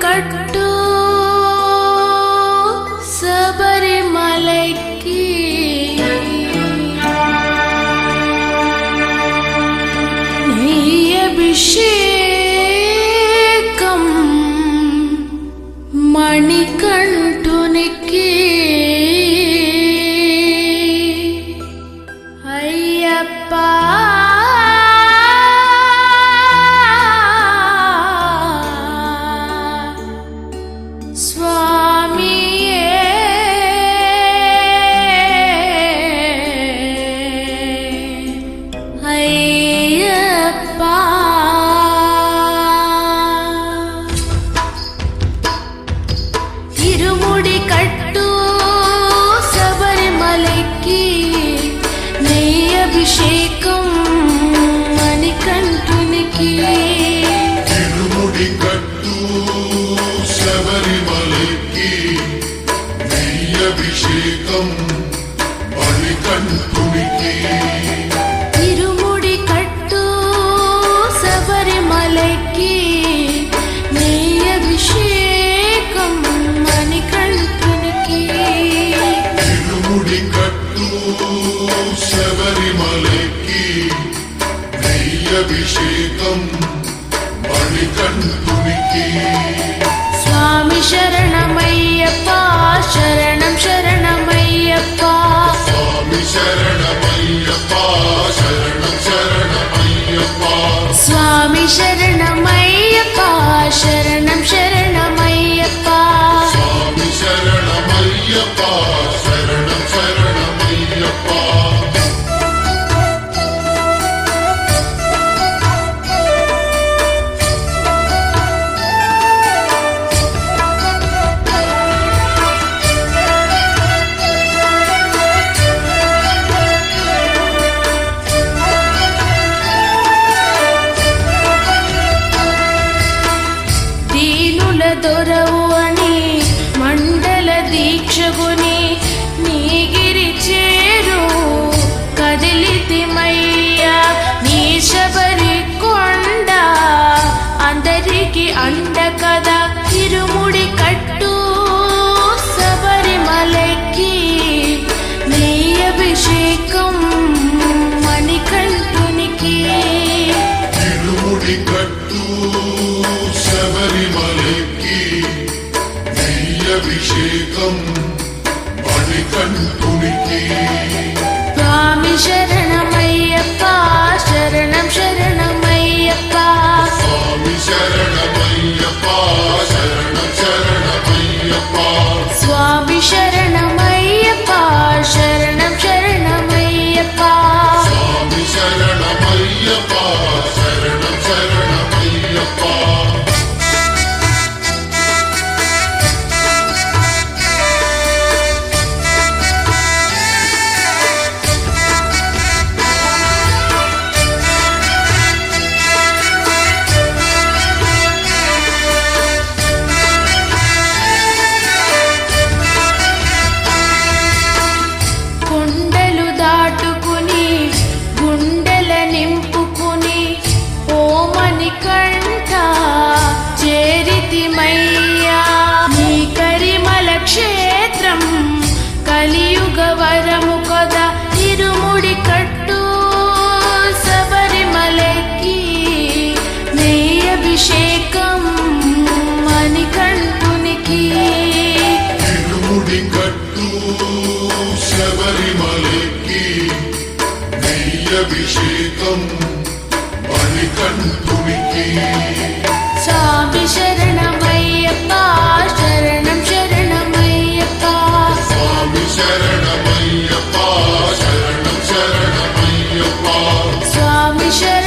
கட்டு சபரிமலைக்கு நெய் அபிஷேகம் மணிகண்டுனிக்கு ஐயப்பா అభిషేకం మణికంఠునికి తిరుముడి కట్టు శబరిమలకి నెయ్యి అభిషేకం మణికంఠునికి తిరుముడి కట్టు శబరిమలకి నెయ్యి అభిషేకం మణికంఠునికి తిరుముడి కట్టు శబరిమలకి నెయ్యి అభిషేకం మణికంఠునికి స్వామి శరణమయ్యప్ప శరణం శరణమయ్యప్ప స్వామి శరణమయ్యప్ప శరణం శరణమయ్యప్ప స్వామి శరణమయ్యప్ప శరణం శరణమయ్యప్ప స్వామి శరణమయ్యప్ప శరణం శరణమయ్యప్ప దొరవు అని మండల దీక్షగుని నీగిరి చేరు కదిలితిమయ్యా నీ శబరి కొండ అందరికి అండ కదా తిరుముడి కట్టు శబరిమలకి నీ అభిషేకం మణికంఠునికి తిరుముడి కట్టు శబరిమలకి నెయ్యి అభిషేకం మణికంఠునికి స్వామి శరణమయ్యప్ప శరణం శరణమయ్యప్ప స్వామి శరణమయ్యప్ప శరణం శరణమయ్యప్ప స్వామి శరణమయ్యప్ప శరణం శరణమయ్యప్ప స్వామి శరణమయ్యప్ప శరణం శరణమయ్యప్ప క్షేత్రం కలియుగ వరము కదా తిరుముడి కట్టు శబరిమలకి నెయ్యి అభిషేకం మణికంఠునికి తిరుముడి కట్టు శబరిమలకి నెయ్యి అభిషేకం మణికంఠునికి స్వామి శరణమయ్యప్ప శరణం శరణమయ్యప్ప స్వామి శరణమయ్యప్ప శరణం శరణమయ్యప్ప స్వామి శరణమయ్యప్ప